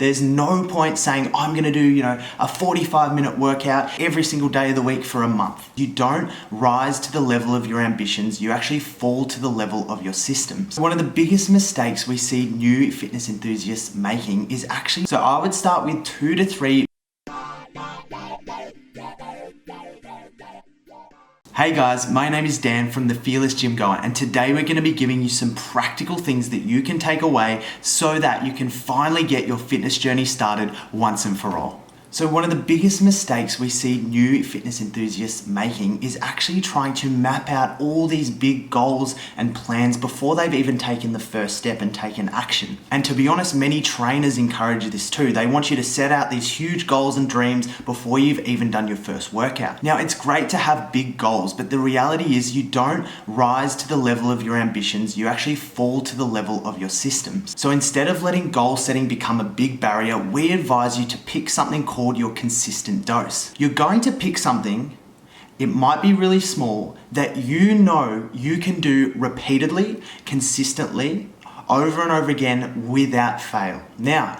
There's no point saying, I'm gonna do, a 45-minute workout every single day of the week for a month. You don't rise to the level of your ambitions, you actually fall to the level of your systems. One of the biggest mistakes we see new fitness enthusiasts making is actually, so I would start with 2 to 3. Hey guys, my name is Dan from The Fearless Gym Goer, and today we're going to be giving you some practical things that you can take away so that you can finally get your fitness journey started once and for all. So one of the biggest mistakes we see new fitness enthusiasts making is actually trying to map out all these big goals and plans before they've even taken the first step and taken action. And to be honest, many trainers encourage this too. They want you to set out these huge goals and dreams before you've even done your first workout. Now, it's great to have big goals, but the reality is you don't rise to the level of your ambitions, you actually fall to the level of your systems. So instead of letting goal setting become a big barrier, we advise you to pick something called your consistent dose. You're going to pick something, it might be really small, that you know you can do repeatedly, consistently, over and over again without fail. Now,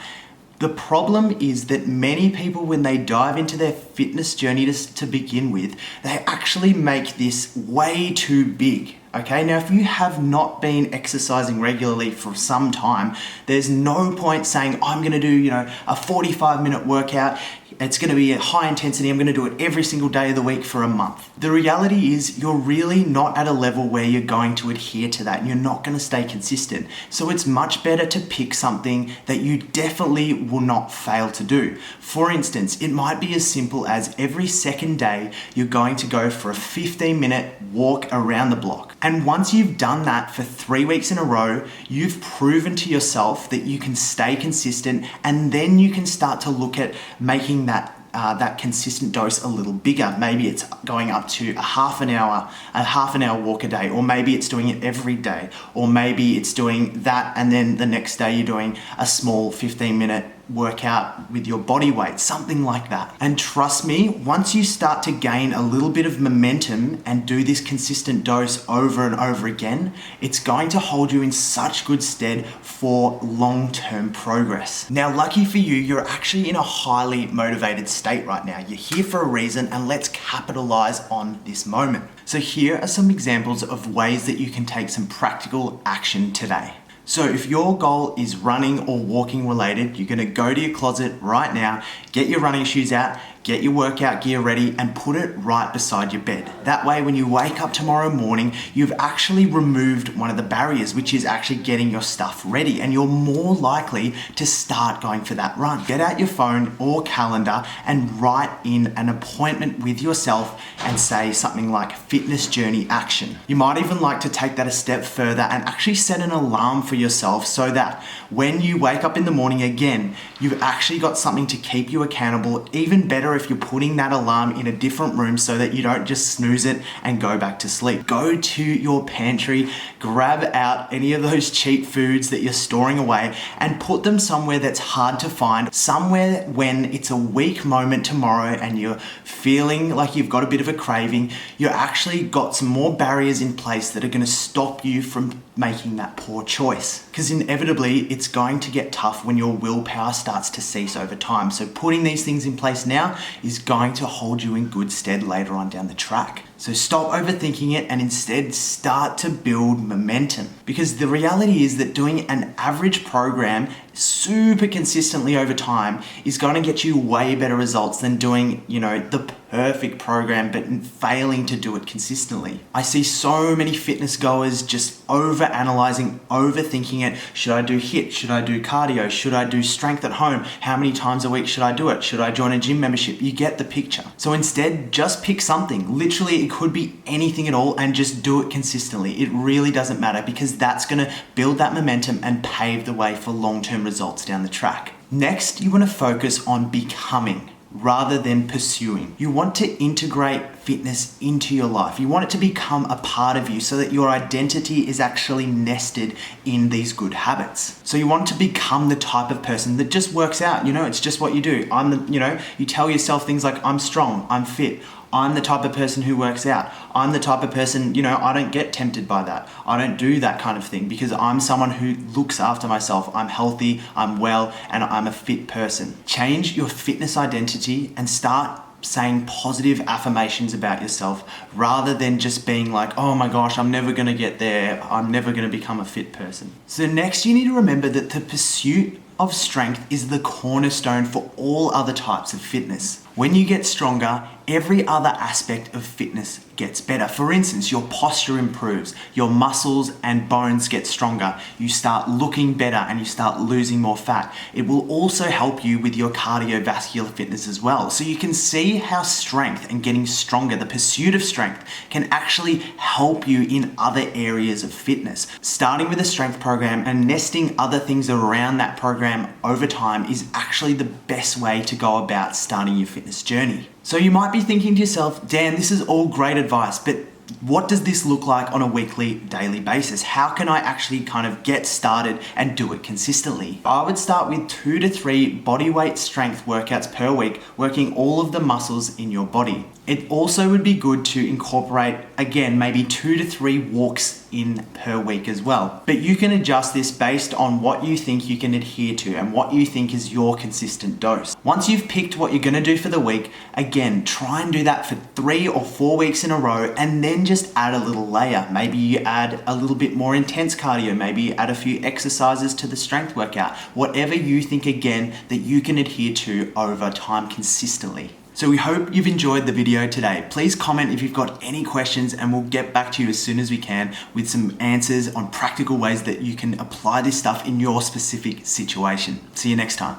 the problem is that many people, when they dive into their fitness journey to begin with, they actually make this way too big. Okay, now if you have not been exercising regularly for some time, there's no point saying, I'm gonna do, a 45-minute workout. It's gonna be a high intensity. I'm gonna do it every single day of the week for a month. The reality is you're really not at a level where you're going to adhere to that and you're not gonna stay consistent. So it's much better to pick something that you definitely will not fail to do. For instance, it might be as simple as every second day, you're going to go for a 15-minute walk around the block. And once you've done that for 3 weeks in a row, you've proven to yourself that you can stay consistent, and then you can start to look at making that consistent dose a little bigger. Maybe it's going up to a half an hour walk a day, or maybe it's doing it every day, or maybe it's doing that and then the next day you're doing a small 15-minute workout with your body weight, something like that. And trust me, once you start to gain a little bit of momentum and do this consistent dose over and over again, it's going to hold you in such good stead for long-term progress. Now, lucky for you, you're actually in a highly motivated state right now. You're here for a reason, and let's capitalize on this moment. So here are some examples of ways that you can take some practical action today. So if your goal is running or walking related, you're gonna go to your closet right now, get your running shoes out, get your workout gear ready, and put it right beside your bed. That way, when you wake up tomorrow morning, you've actually removed one of the barriers, which is actually getting your stuff ready, and you're more likely to start going for that run. Get out your phone or calendar and write in an appointment with yourself and say something like fitness journey action. You might even like to take that a step further and actually set an alarm for yourself so that when you wake up in the morning again, you've actually got something to keep you accountable. Even better if you're putting that alarm in a different room so that you don't just snooze it and go back to sleep. Go to your pantry, grab out any of those cheap foods that you're storing away and put them somewhere that's hard to find, somewhere when it's a weak moment tomorrow and you're feeling like you've got a bit of a craving, you're actually got some more barriers in place that are going to stop you from making that poor choice. Because inevitably it's going to get tough when your willpower starts to cease over time. So putting these things in place now is going to hold you in good stead later on down the track. So stop overthinking it and instead start to build momentum. Because the reality is that doing an average program super consistently over time is going to get you way better results than doing, the perfect program but failing to do it consistently. I see so many fitness goers just over-analyzing, overthinking it. Should I do HIIT? Should I do cardio? Should I do strength at home? How many times a week should I do it? Should I join a gym membership? You get the picture. So instead, just pick something. Literally, it could be anything at all, and just do it consistently. It really doesn't matter, because that's going to build that momentum and pave the way for long-term results down the track. Next, you want to focus on becoming rather than pursuing. You want to integrate fitness into your life. You want it to become a part of you so that your identity is actually nested in these good habits. So you want to become the type of person that just works out, it's just what you do. You tell yourself things like, I'm strong, I'm fit, I'm the type of person who works out. I'm the type of person, I don't get tempted by that. I don't do that kind of thing because I'm someone who looks after myself. I'm healthy, I'm well, and I'm a fit person. Change your fitness identity and start saying positive affirmations about yourself rather than just being like, oh my gosh, I'm never gonna get there. I'm never gonna become a fit person. So next, you need to remember that the pursuit of strength is the cornerstone for all other types of fitness. When you get stronger, every other aspect of fitness gets better. For instance, your posture improves, your muscles and bones get stronger, you start looking better and you start losing more fat. It will also help you with your cardiovascular fitness as well. So you can see how strength and getting stronger, the pursuit of strength, can actually help you in other areas of fitness. Starting with a strength program and nesting other things around that program over time is actually the best way to go about starting your fitness journey. So you might be thinking to yourself, Dan, this is all great advice, but what does this look like on a weekly, daily basis? How can I actually kind of get started and do it consistently? I would start with 2 to 3 body weight strength workouts per week, working all of the muscles in your body. It also would be good to incorporate, again, maybe 2 to 3 walks in per week as well. But you can adjust this based on what you think you can adhere to and what you think is your consistent dose. Once you've picked what you're gonna do for the week, again, try and do that for 3 or 4 weeks in a row and then just add a little layer. Maybe you add a little bit more intense cardio, maybe you add a few exercises to the strength workout, whatever you think, again, that you can adhere to over time consistently. So we hope you've enjoyed the video today. Please comment if you've got any questions and we'll get back to you as soon as we can with some answers on practical ways that you can apply this stuff in your specific situation. See you next time.